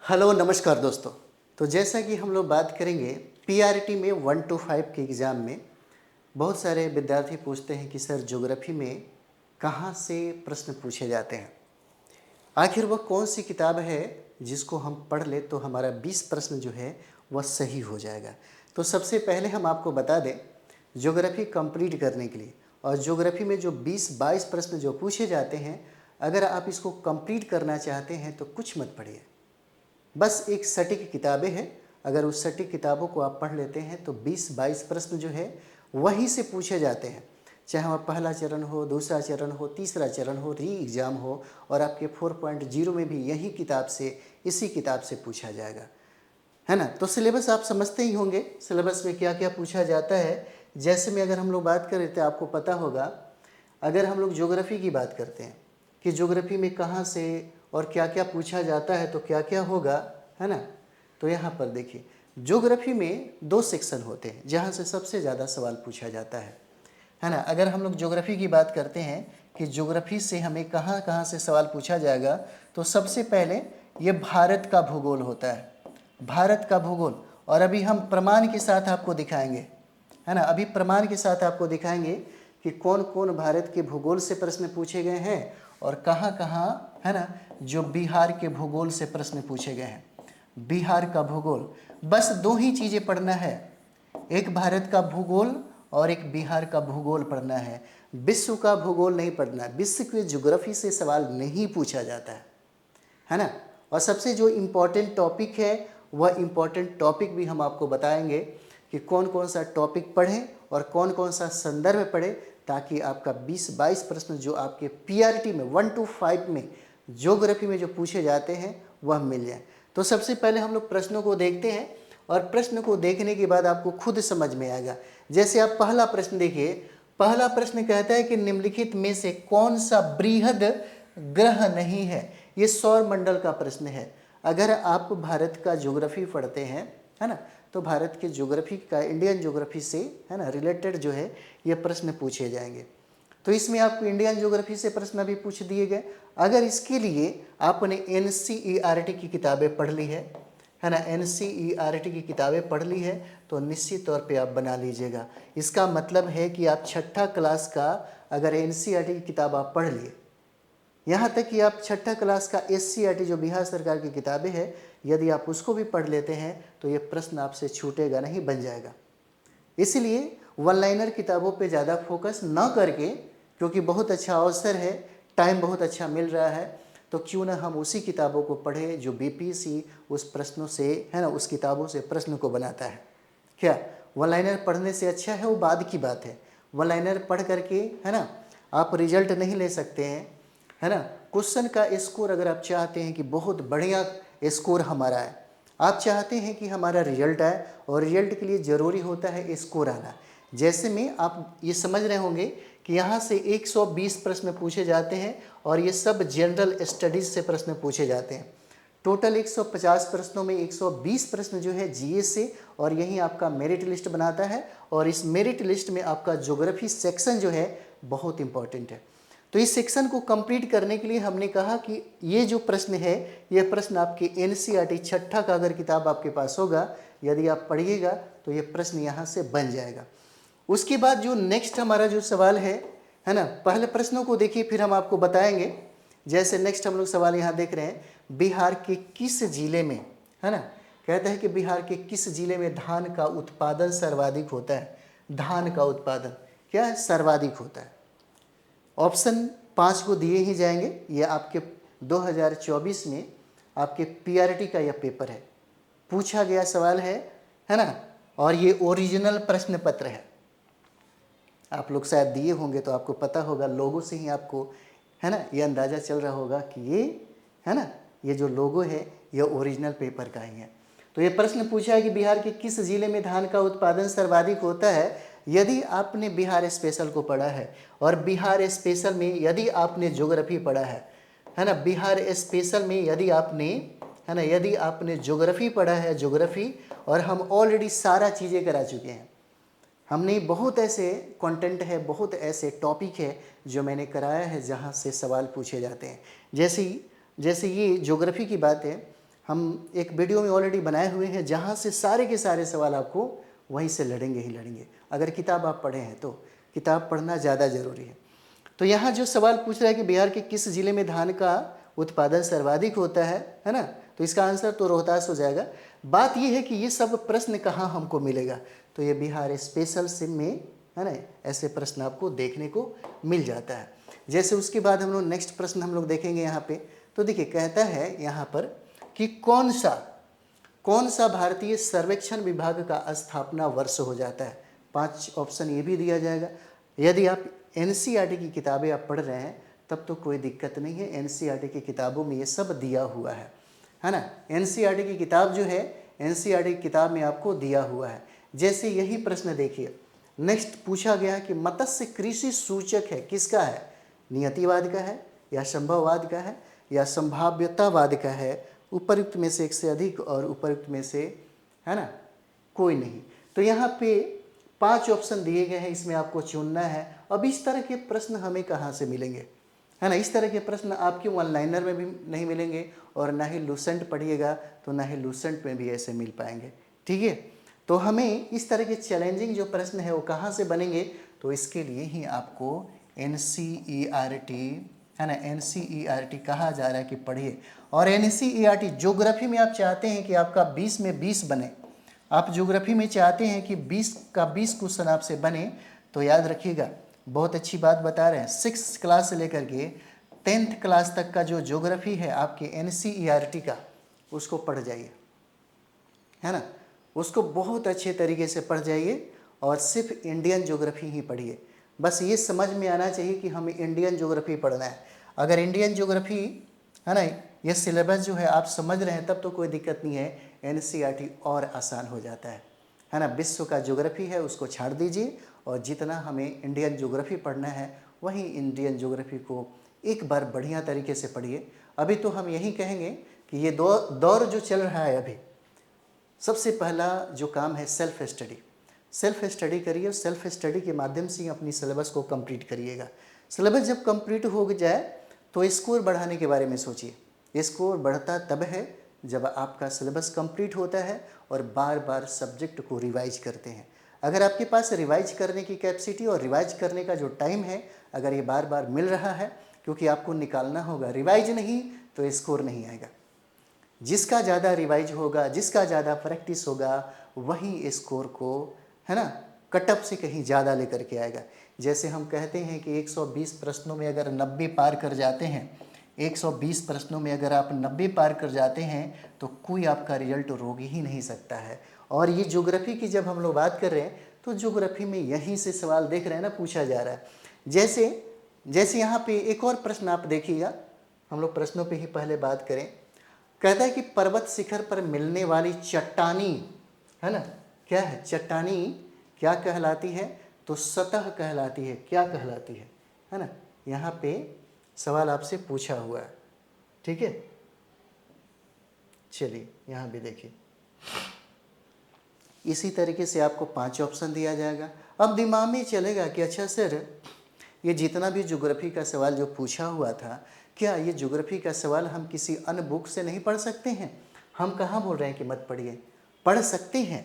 Hello नमस्कार दोस्तों। तो जैसा कि हम लोग बात करेंगे पीआरटी में 1 to 5 के एग्ज़ाम में बहुत सारे विद्यार्थी पूछते हैं कि सर ज्योग्राफी में कहाँ से प्रश्न पूछे जाते हैं। आखिर वह कौन सी किताब है जिसको हम पढ़ ले तो हमारा 20 प्रश्न जो है वह सही हो जाएगा। तो सबसे पहले हम आपको बता दें ज्योग्राफी कंप्लीट करने के लिए और ज्योग्राफी में जो 20-22 प्रश्न जो पूछे जाते हैं, अगर आप इसको कंप्लीट करना चाहते हैं तो कुछ मत पढ़िए, बस एक सटीक किताबें हैं। अगर उस सटीक किताबों को आप पढ़ लेते हैं तो 20-22 प्रश्न जो है वहीं से पूछे जाते हैं, चाहे वह पहला चरण हो, दूसरा चरण हो, तीसरा चरण हो, री एग्ज़ाम हो, और आपके 4.0 में भी यही किताब से, इसी किताब से पूछा जाएगा, है ना। तो सिलेबस आप समझते ही होंगे, सिलेबस में क्या क्या पूछा जाता है। जैसे में अगर हम लोग बात करें तो आपको पता होगा, अगर हम लोग ज्योग्राफी की बात करते हैं कि ज्योग्राफी में कहाँ से और क्या क्या पूछा जाता है तो क्या क्या होगा, है ना। तो यहाँ पर देखिए ज्योग्राफी में 2 सेक्शन होते हैं जहाँ से सबसे ज़्यादा सवाल पूछा जाता है ना। अगर हम लोग ज्योग्राफी की बात करते हैं कि ज्योग्राफी से हमें कहाँ कहाँ से सवाल पूछा जाएगा, तो सबसे पहले ये भारत का भूगोल होता है, भारत का भूगोल। और अभी हम प्रमाण के साथ आपको दिखाएंगे, है ना, अभी प्रमाण के साथ आपको दिखाएंगे कि कौन कौन भारत के भूगोल से प्रश्न पूछे गए हैं और कहाँ कहाँ, है ना, जो बिहार के भूगोल से प्रश्न पूछे गए हैं। बिहार का भूगोल, बस 2 ही चीज़ें पढ़ना है, एक भारत का भूगोल और एक बिहार का भूगोल पढ़ना है। विश्व का भूगोल नहीं पढ़ना, विश्व के ज्योग्राफी से सवाल नहीं पूछा जाता है ना। और सबसे जो इम्पोर्टेंट टॉपिक है वह इम्पोर्टेंट टॉपिक भी हम आपको बताएंगे कि कौन कौन सा टॉपिक पढ़ें और कौन कौन सा संदर्भ पढ़ें, ताकि आपका 20-22 प्रश्न जो आपके पीआरटी में 1 to 5 में ज्योग्राफी में जो पूछे जाते हैं वह मिल जाए। तो सबसे पहले हम लोग प्रश्नों को देखते हैं और प्रश्न को देखने के बाद आपको खुद समझ में आएगा। जैसे आप पहला प्रश्न देखिए, पहला प्रश्न कहता है कि निम्नलिखित में से कौन सा बृहद ग्रह नहीं है। ये सौर मंडल का प्रश्न है। अगर आप भारत का ज्योग्राफी पढ़ते हैं, है ना, तो भारत के ज्योग्राफी का, इंडियन ज्योग्राफी से, है ना, रिलेटेड जो है ये प्रश्न पूछे जाएंगे। तो इसमें आपको इंडियन ज्योग्राफी से प्रश्न भी पूछ दिए गए। अगर इसके लिए आपने एनसीईआरटी की किताबें पढ़ ली है ना, एनसीईआरटी की किताबें पढ़ ली है तो निश्चित तौर पे आप बना लीजिएगा। इसका मतलब है कि आप 6ठा क्लास का अगर एनसीईआरटी की किताब आप पढ़ लिए, यहाँ तक कि आप 6ठा क्लास का एससीईआरटी जो बिहार सरकार की किताबें हैं, यदि आप उसको भी पढ़ लेते हैं तो ये प्रश्न आपसे छूटेगा नहीं, बन जाएगा। इसलिए वन लाइनर किताबों पे ज़्यादा फोकस ना करके, क्योंकि बहुत अच्छा अवसर है, टाइम बहुत अच्छा मिल रहा है, तो क्यों ना हम उसी किताबों को पढ़ें जो बीपीएससी उस प्रश्नों से, है ना, उस किताबों से प्रश्न को बनाता है। क्या वन लाइनर पढ़ने से अच्छा है वो बाद की बात है। वन लाइनर पढ़ करके, है ना, आप रिजल्ट नहीं ले सकते हैं, है ना। क्वेश्चन का स्कोर अगर आप चाहते हैं कि बहुत बढ़िया स्कोर हमारा है, आप चाहते हैं कि हमारा रिजल्ट आए, और रिजल्ट के लिए ज़रूरी होता है स्कोर आना। जैसे में आप ये समझ रहे होंगे कि यहाँ से 120 प्रश्न पूछे जाते हैं और ये सब जनरल स्टडीज़ से प्रश्न पूछे जाते हैं। टोटल 150 प्रश्नों में 120 प्रश्न जो है जीएस से, और यही आपका मेरिट लिस्ट बनाता है। और इस मेरिट लिस्ट में आपका ज्योग्राफी सेक्शन जो है बहुत इंपॉर्टेंट है। तो इस सेक्शन को कंप्लीट करने के लिए हमने कहा कि ये जो प्रश्न है, ये प्रश्न आपके एनसीईआरटी 6ठा का अगर किताब आपके पास होगा, यदि आप पढ़िएगा तो ये प्रश्न यहाँ से बन जाएगा। उसके बाद जो नेक्स्ट हमारा जो सवाल है ना, पहले प्रश्नों को देखिए फिर हम आपको बताएंगे। जैसे नेक्स्ट हम लोग सवाल यहाँ देख रहे हैं, बिहार के किस जिले में, है ना, कहता है कि बिहार के किस जिले में धान का उत्पादन सर्वाधिक होता है। धान का उत्पादन क्या है, सर्वाधिक होता है। ऑप्शन 5 को दिए ही जाएंगे। ये आपके 2024 में आपके पीआरटी का यह पेपर है, पूछा गया सवाल है ना। और ये ओरिजिनल प्रश्न पत्र है, आप लोग शायद दिए होंगे तो आपको पता होगा, लोगों से ही आपको, है ना, ये अंदाज़ा चल रहा होगा कि ये, है ना, ये जो लोगो है ये ओरिजिनल पेपर का ही है। तो ये प्रश्न पूछा है कि बिहार के किस जिले में धान का उत्पादन सर्वाधिक होता है। यदि आपने बिहार स्पेशल को पढ़ा है, और बिहार स्पेशल में यदि आपने ज्योग्राफी पढ़ा है ना, बिहार स्पेशल में यदि आपने, है ना, यदि आपने ज्योग्राफी पढ़ा है, ज्योग्राफी, और हम ऑलरेडी सारा चीज़ें करा चुके हैं। हमने बहुत ऐसे कंटेंट है, बहुत ऐसे टॉपिक है जो मैंने कराया है जहाँ से सवाल पूछे जाते हैं। जैसे ये ज्योग्राफी की बात है, हम एक वीडियो में ऑलरेडी बनाए हुए हैं, जहाँ से सारे के सारे सवाल आपको वहीं से लड़ेंगे ही लड़ेंगे। अगर किताब आप पढ़े हैं तो किताब पढ़ना ज़्यादा ज़रूरी है। तो यहाँ जो सवाल पूछ रहा है कि बिहार के किस जिले में धान का उत्पादन सर्वाधिक होता है ना, तो इसका आंसर तो रोहतास हो जाएगा। बात यह है कि ये सब प्रश्न कहाँ हमको मिलेगा, तो ये बिहार स्पेशल सिम में, है ना, ऐसे प्रश्न आपको देखने को मिल जाता है। जैसे उसके बाद हम लोग नेक्स्ट प्रश्न हम लोग देखेंगे यहाँ पे। तो देखिए कहता है यहाँ पर कि कौन सा भारतीय सर्वेक्षण विभाग का स्थापना वर्ष हो जाता है। 5 ऑप्शन ये भी दिया जाएगा। यदि आप एनसीईआरटी की किताबें आप पढ़ रहे हैं तब तो कोई दिक्कत नहीं है, एनसीईआरटी की किताबों में ये सब दिया हुआ है ना। एनसीईआरटी की किताब जो है, एनसीईआरटी की किताब में आपको दिया हुआ है। जैसे यही प्रश्न देखिए, नेक्स्ट पूछा गया कि मत्स्य कृषि सूचक है किसका है, नियतिवाद का है या संभववाद का है या संभाव्यतावाद का है, उपयुक्त में से एक से अधिक और उपयुक्त में से, है ना, कोई नहीं। तो यहाँ पे 5 ऑप्शन दिए गए हैं, इसमें आपको चुनना है। अब इस तरह के प्रश्न हमें कहाँ से मिलेंगे, है ना। इस तरह के प्रश्न आपके ऑनलाइनर में भी नहीं मिलेंगे और ना ही लूसेंट पढ़िएगा तो ना ही लूसेंट में भी ऐसे मिल पाएंगे, ठीक है। तो हमें इस तरह के चैलेंजिंग जो प्रश्न है वो कहाँ से बनेंगे, तो इसके लिए ही आपको एनसीईआरटी, है ना, एनसीईआरटी कहा जा रहा है कि पढ़िए। और एनसीईआरटी ज्योग्राफी में आप चाहते हैं कि आपका 20 में 20 बने, आप ज्योग्राफी में चाहते हैं कि 20 का 20 क्वेश्चन आपसे बने, तो याद रखिएगा, बहुत अच्छी बात बता रहे हैं, 6th क्लास से लेकर के 10th क्लास तक का जो ज्योग्राफी है आपके एनसीईआरटी का, उसको पढ़ जाइए, है ना, उसको बहुत अच्छे तरीके से पढ़ जाइए और सिर्फ इंडियन ज्योग्राफी ही पढ़िए। बस ये समझ में आना चाहिए कि हमें इंडियन ज्योग्राफी पढ़ना है। अगर इंडियन ज्योग्राफी, है ना, ये सिलेबस जो है आप समझ रहे हैं तब तो कोई दिक्कत नहीं है, एनसीईआरटी और आसान हो जाता है ना। विश्व का ज्योग्राफी है उसको छाड़ दीजिए और जितना हमें इंडियन ज्योग्राफी पढ़ना है वही इंडियन ज्योग्राफी को एक बार बढ़िया तरीके से पढ़िए। अभी तो हम यही कहेंगे कि ये दौर जो चल रहा है अभी, सबसे पहला जो काम है सेल्फ स्टडी। सेल्फ स्टडी करिए, सेल्फ स्टडी के माध्यम से अपनी सिलेबस को कंप्लीट करिएगा। सिलेबस जब कंप्लीट हो जाए तो स्कोर बढ़ाने के बारे में सोचिए। स्कोर बढ़ता तब है जब आपका सिलेबस कंप्लीट होता है और बार बार सब्जेक्ट को रिवाइज करते हैं। अगर आपके पास रिवाइज करने की कैपेसिटी और रिवाइज करने का जो टाइम है, अगर ये बार बार मिल रहा है, क्योंकि आपको निकालना होगा, रिवाइज नहीं तो स्कोर नहीं आएगा। जिसका ज़्यादा रिवाइज होगा, जिसका ज़्यादा प्रैक्टिस होगा, वही स्कोर को, है ना, कटअप से कहीं ज़्यादा लेकर के आएगा। जैसे हम कहते हैं कि 120 प्रश्नों में अगर 90 पार कर जाते हैं, 120 प्रश्नों में अगर आप 90 पार कर जाते हैं तो कोई आपका रिजल्ट रोक ही नहीं सकता है। और ये ज्योग्राफी की जब हम लोग बात कर रहे हैं तो ज्योग्राफी में यहीं से सवाल देख रहे हैं ना, पूछा जा रहा है। जैसे यहाँ पे एक और प्रश्न आप देखिएगा, हम लोग प्रश्नों पे ही पहले बात करें। कहता है कि पर्वत शिखर पर मिलने वाली चट्टानी, है ना, क्या है, चट्टानी क्या कहलाती है, तो सतह कहलाती है। क्या कहलाती है ना, यहाँ पे सवाल आपसे पूछा हुआ है, ठीक है। चलिए यहाँ भी देखिए, इसी तरीके से आपको 5 ऑप्शन दिया जाएगा। अब दिमाग में चलेगा कि अच्छा सर, ये जितना भी ज्योग्राफी का सवाल जो पूछा हुआ था, क्या ये ज्योग्राफी का सवाल हम किसी अन्य बुक से नहीं पढ़ सकते हैं? हम कहाँ बोल रहे हैं कि मत पढ़िए, पढ़ सकते हैं,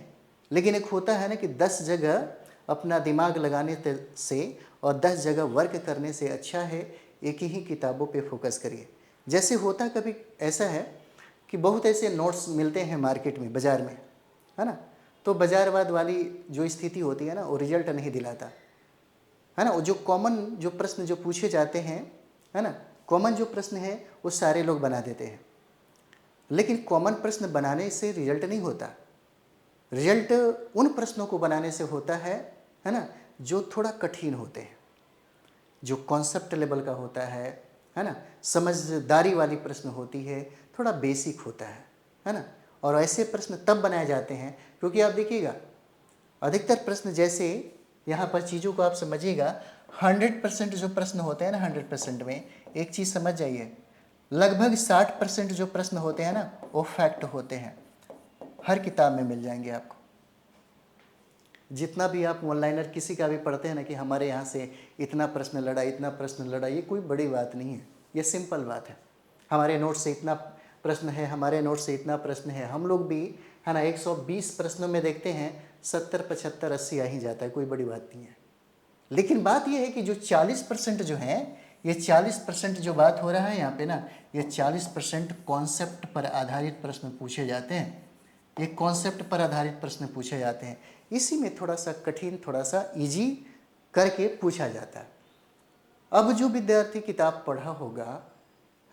लेकिन एक होता है ना कि 10 जगह अपना दिमाग लगाने से और 10 जगह वर्क करने से अच्छा है एक ही किताबों पे फोकस करिए। जैसे होता कभी ऐसा है कि बहुत ऐसे नोट्स मिलते हैं मार्केट में, बाज़ार में, है ना, तो बाज़ारवाद वाली जो स्थिति होती है ना, वो रिजल्ट नहीं दिलाता, है ना। वो जो कॉमन जो प्रश्न जो पूछे जाते हैं, है ना, कॉमन जो प्रश्न है वो सारे लोग बना देते हैं, लेकिन कॉमन प्रश्न बनाने से रिजल्ट नहीं होता। रिजल्ट उन प्रश्नों को बनाने से होता है ना, जो थोड़ा कठिन होते हैं, जो कॉन्सेप्ट लेवल का होता है ना, समझदारी वाली प्रश्न होती है, थोड़ा बेसिक होता है ना। और ऐसे प्रश्न तब बनाए जाते हैं क्योंकि आप देखिएगा अधिकतर प्रश्न, जैसे यहाँ पर चीज़ों को आप समझिएगा, 100% जो प्रश्न होते हैं ना, 100% में एक चीज़ समझ जाइए, लगभग 60% जो प्रश्न होते हैं ना, वो फैक्ट होते हैं। हर किताब में मिल जाएंगे आपको। जितना भी आप ऑनलाइनर किसी का भी पढ़ते हैं ना कि हमारे यहाँ से इतना प्रश्न लड़ा, इतना प्रश्न लड़ा, ये कोई बड़ी बात नहीं है, ये सिंपल बात है। हमारे नोट से इतना प्रश्न है, हमारे नोट से इतना प्रश्न है, हम लोग भी है ना 120 प्रश्नों में देखते हैं 70, 75, 80 आ ही जाता है, कोई बड़ी बात नहीं है। लेकिन बात यह है कि जो 40% जो है, ये 40% जो बात हो रहा है यहाँ पे ना, ये 40% कॉन्सेप्ट पर आधारित प्रश्न पूछे जाते हैं। ये कॉन्सेप्ट पर आधारित प्रश्न पूछे जाते हैं, इसी में थोड़ा सा कठिन, थोड़ा सा इजी करके पूछा जाता है। अब जो विद्यार्थी किताब पढ़ा होगा,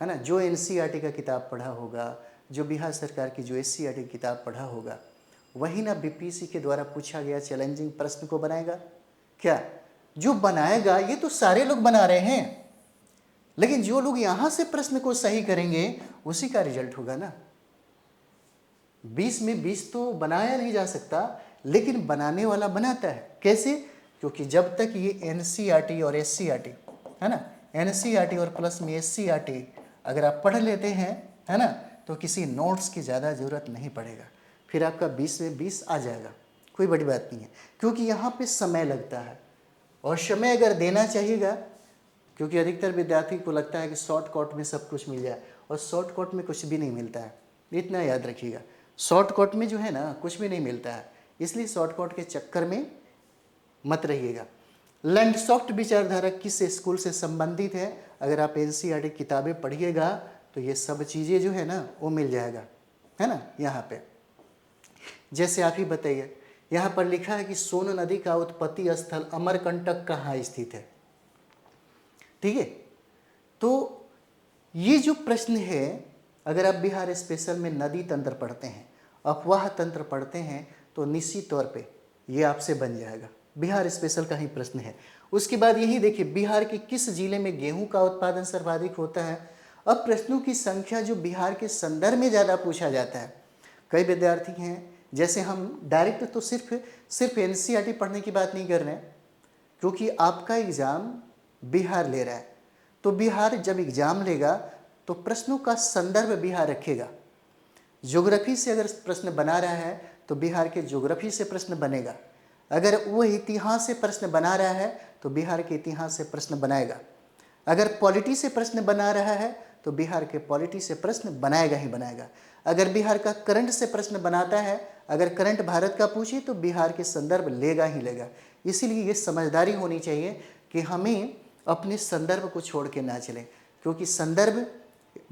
है ना, जो एनसीईआरटी का किताब पढ़ा होगा, जो बिहार सरकार की जो एससीईआरटी की किताब पढ़ा होगा, वही ना बीपीएससी के द्वारा पूछा गया चैलेंजिंग प्रश्न को बनाएगा क्या? जो बनाएगा ये तो सारे लोग बना रहे हैं, लेकिन जो लोग यहाँ से प्रश्न को सही करेंगे उसी का रिजल्ट होगा ना। 20 में 20 तो बनाया नहीं जा सकता, लेकिन बनाने वाला बनाता है। कैसे? क्योंकि जब तक ये एनसीईआरटी और एससीईआरटी, है ना, एनसीईआरटी और प्लस में एससीईआरटी अगर आप पढ़ लेते हैं, है ना, तो किसी नोट्स की ज़्यादा ज़रूरत नहीं पड़ेगा, फिर आपका 20 में 20 आ जाएगा, कोई बड़ी बात नहीं है। क्योंकि यहाँ पे समय लगता है, और समय अगर देना चाहिएगा, क्योंकि अधिकतर विद्यार्थी को लगता है कि शॉर्टकट में सब कुछ मिल जाए, और शॉर्टकट में कुछ भी नहीं मिलता है, इतना याद रखिएगा। शॉर्टकट में जो है ना कुछ भी नहीं मिलता है, इसलिए शॉर्टकट के चक्कर में मत रहिएगा। लैंडसॉफ्ट विचारधारा किस स्कूल से संबंधित है? अगर आप एनसीईआरटी किताबें पढ़िएगा तो ये सब चीज़ें जो है ना वो मिल जाएगा, है ना। यहाँ पे जैसे आप ही बताइए, यहाँ पर लिखा है कि सोन नदी का उत्पत्ति स्थल अमरकंटक कहाँ स्थित है, ठीक है। तो ये जो प्रश्न है, अगर आप बिहार स्पेशल में नदी तंत्र पढ़ते हैं, अफवाह तंत्र पढ़ते हैं, तो निश्चित तौर पे ये आपसे बन जाएगा। बिहार स्पेशल का ही प्रश्न है। उसके बाद यही देखिए, बिहार के किस जिले में गेहूं का उत्पादन सर्वाधिक होता है। अब प्रश्नों की संख्या जो बिहार के संदर्भ में ज़्यादा पूछा जाता है। कई विद्यार्थी हैं, जैसे हम डायरेक्ट तो सिर्फ एनसीईआरटी पढ़ने की बात नहीं कर रहे हैं, क्योंकि आपका एग्ज़ाम बिहार ले रहा है, तो बिहार जब एग्ज़ाम लेगा तो प्रश्नों का संदर्भ बिहार रखेगा। ज्योग्राफी से अगर प्रश्न बना रहा है तो बिहार के ज्योग्राफी से प्रश्न बनेगा। अगर वो इतिहास से प्रश्न बना रहा है तो बिहार के इतिहास से प्रश्न बनाएगा। अगर पॉलिटी से प्रश्न बना रहा है तो बिहार के पॉलिटी से प्रश्न बनाएगा ही बनाएगा। अगर बिहार का करंट से प्रश्न बनाता है, अगर करंट भारत का पूछे तो बिहार के संदर्भ लेगा ही लेगा। इसीलिए ये समझदारी होनी चाहिए कि हमें अपने संदर्भ को छोड़ के ना चलें, क्योंकि संदर्भ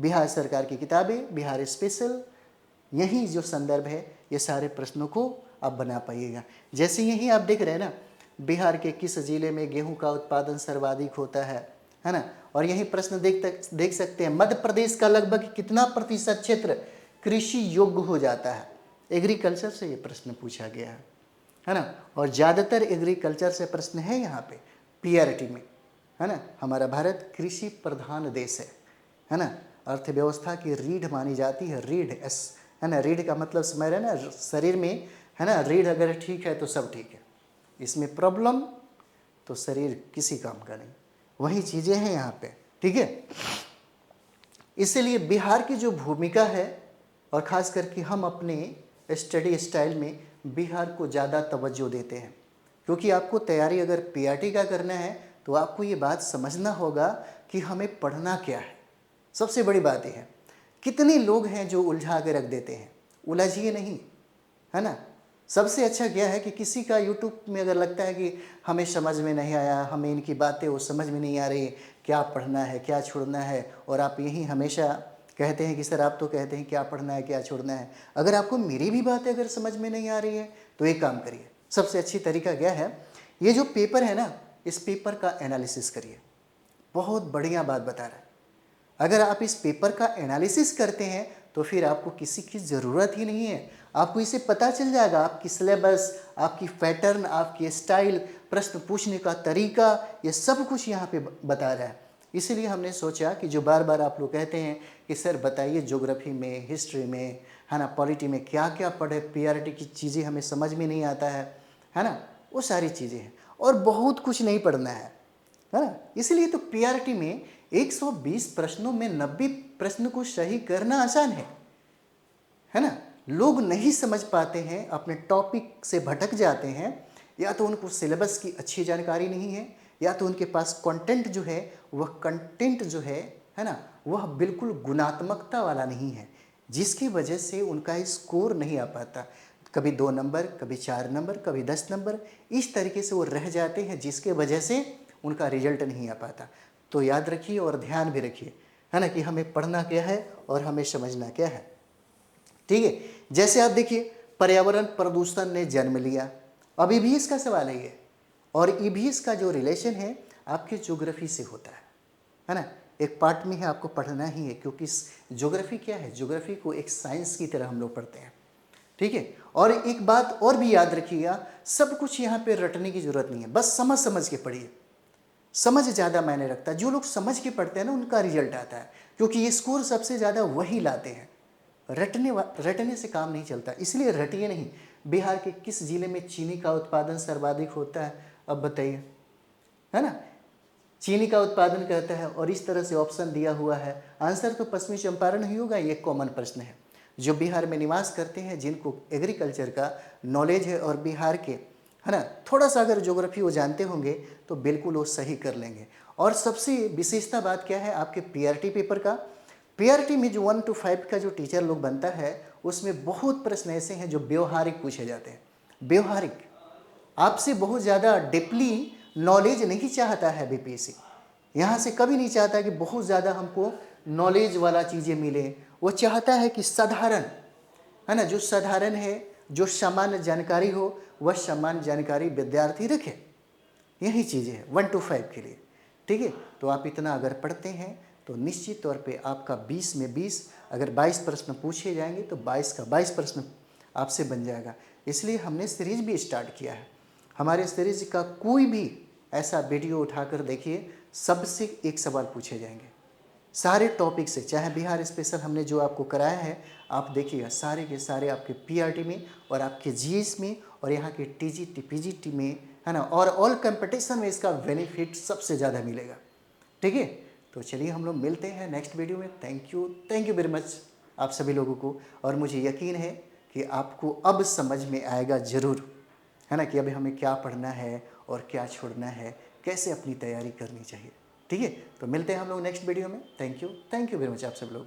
बिहार सरकार की किताबें, बिहार स्पेशल, यही जो संदर्भ है ये सारे प्रश्नों को आप बना पाइएगा। जैसे यही आप देख रहे हैं ना, बिहार के किस जिले में गेहूं का उत्पादन सर्वाधिक होता है ना। और यही प्रश्न देख सकते हैं, मध्य प्रदेश का लगभग कितना प्रतिशत क्षेत्र कृषि योग्य हो जाता है। एग्रीकल्चर से ये प्रश्न पूछा गया है ना। और ज़्यादातर एग्रीकल्चर से प्रश्न है यहाँ पे पीआरटी में, है ना। हमारा भारत कृषि प्रधान देश है ना। अर्थव्यवस्था की रीढ़ मानी जाती है, रीढ़ है ना। रीढ़ का मतलब समझ रहे हैं ना, शरीर में, है ना। रीढ़ अगर ठीक है तो सब ठीक है, इसमें प्रॉब्लम तो शरीर किसी काम का नहीं। वही चीज़ें हैं यहाँ पे, ठीक है। इसीलिए बिहार की जो भूमिका है, और ख़ास करके हम अपने स्टडी स्टाइल में बिहार को ज़्यादा तवज्जो देते हैं, क्योंकि आपको तैयारी अगर पीआरटी का करना है तो आपको ये बात समझना होगा कि हमें पढ़ना क्या है। सबसे बड़ी बात यह है, कितने लोग हैं जो उलझा के रख देते हैं, उलझिए नहीं, है ना। सबसे अच्छा क्या है कि किसी का यूट्यूब में अगर लगता है कि हमें समझ में नहीं आया, हमें इनकी बातें वो समझ में नहीं आ रही, क्या पढ़ना है क्या छोड़ना है, और आप यही हमेशा कहते हैं कि सर आप तो कहते हैं क्या पढ़ना है क्या छोड़ना है। अगर आपको मेरी भी बातें अगर समझ में नहीं आ रही है तो एक काम करिए, सबसे अच्छी तरीका क्या है, ये जो पेपर है ना, इस पेपर का एनालिसिस करिए। बहुत बढ़िया बात बता रहा है। अगर आप इस पेपर का एनालिसिस करते हैं तो फिर आपको किसी की ज़रूरत ही नहीं है। आपको इसे पता चल जाएगा, आपकी सिलेबस, आपकी पैटर्न, आपकी स्टाइल, प्रश्न पूछने का तरीका, ये सब कुछ यहाँ पे बता रहा है। इसीलिए हमने सोचा कि जो बार बार आप लोग कहते हैं कि सर बताइए ज्योग्राफी में, हिस्ट्री में, है ना, पॉलिटी में क्या क्या पढ़े, पीआरटी की चीज़ें हमें समझ में नहीं आता है ना, वो सारी चीज़ें हैं। और बहुत कुछ नहीं पढ़ना है ना। इसलिए तो पीआरटी में 120 प्रश्नों में 90 प्रश्न को सही करना आसान है ना। लोग नहीं समझ पाते हैं, अपने टॉपिक से भटक जाते हैं, या तो उनको सिलेबस की अच्छी जानकारी नहीं है, या तो उनके पास कंटेंट जो है वह कंटेंट जो है ना, वह बिल्कुल गुणात्मकता वाला नहीं है। जिसकी वजह से उनका स्कोर नहीं आ पाता। कभी 2 नंबर, कभी 4 नंबर, कभी 10 नंबर, इस तरीके से वो रह जाते हैं, जिसके वजह से उनका रिजल्ट नहीं आ पाता। तो याद रखिए और ध्यान भी रखिए, है ना, कि हमें पढ़ना क्या है और हमें समझना क्या है। ठीक है, जैसे आप देखिए पर्यावरण प्रदूषण ने जन्म लिया, अब ईवीएस का सवाल है ये, और ईवीएस का जो रिलेशन है आपके ज्योग्राफी से होता है ना। एक पार्ट में है, आपको पढ़ना ही है, क्योंकि ज्योग्राफी क्या है, ज्योग्राफी को एक साइंस की तरह हम लोग पढ़ते हैं। ठीक है, और एक बात और भी याद रखिएगा, सब कुछ यहाँ पे रटने की जरूरत नहीं है, बस समझ समझ के पढ़िए। समझ ज़्यादा मायने रखता है, जो लोग समझ के पढ़ते हैं ना उनका रिजल्ट आता है, क्योंकि ये स्कोर सबसे ज़्यादा वही लाते हैं। रटने से काम नहीं चलता, इसलिए रटिए नहीं। बिहार के किस जिले में चीनी का उत्पादन सर्वाधिक होता है, अब बताइए, है ना। चीनी का उत्पादन कहता है और इस तरह से ऑप्शन दिया हुआ है, आंसर तो पश्चिमी चंपारण ही होगा। ये कॉमन प्रश्न है। जो बिहार में निवास करते हैं, जिनको एग्रीकल्चर का नॉलेज है और बिहार के, है ना, थोड़ा सा अगर ज्योग्राफी वो जानते होंगे तो बिल्कुल वो सही कर लेंगे। और सबसे विशेषता बात क्या है आपके पीआरटी पेपर का, पीआरटी में जो 1 to 5 का जो टीचर लोग बनता है, उसमें बहुत प्रश्न ऐसे हैं जो व्यवहारिक पूछे जाते हैं। व्यवहारिक, आपसे बहुत ज़्यादा डीपली नॉलेज नहीं चाहता है बीपीएससी। यहाँ से कभी नहीं चाहता कि बहुत ज़्यादा हमको नॉलेज वाला चीज़ें मिले। वो चाहता है कि साधारण, है ना, जो साधारण है, जो सामान्य जानकारी हो, वह सामान्य जानकारी विद्यार्थी रखे। यही चीज़ें हैं 1 to 5 के लिए। ठीक है, तो आप इतना अगर पढ़ते हैं तो निश्चित तौर पे आपका 20 में 20, अगर 22 प्रश्न पूछे जाएंगे तो 22 का 22 प्रश्न आपसे बन जाएगा। इसलिए हमने सीरीज भी स्टार्ट किया है। हमारे सीरीज का कोई भी ऐसा वीडियो उठाकर देखिए, सबसे एक सवाल पूछे जाएंगे, सारे टॉपिक से। चाहे बिहार स्पेशल हमने जो आपको कराया है, आप देखिएगा सारे के सारे आपके पीआरटी में और आपके जीएस में और यहाँ के टीजीटी पीजीटी में, है ना, और ऑल कंपटीशन में इसका बेनिफिट सबसे ज़्यादा मिलेगा। ठीक है, तो चलिए हम लोग मिलते हैं नेक्स्ट वीडियो में। थैंक यू वेरी मच आप सभी लोगों को। और मुझे यकीन है कि आपको अब समझ में आएगा ज़रूर, है ना, कि अभी हमें क्या पढ़ना है और क्या छोड़ना है, कैसे अपनी तैयारी करनी चाहिए। ठीक है, तो मिलते हैं हम लोग नेक्स्ट वीडियो में। थैंक यू वेरी मच आप सब लोग।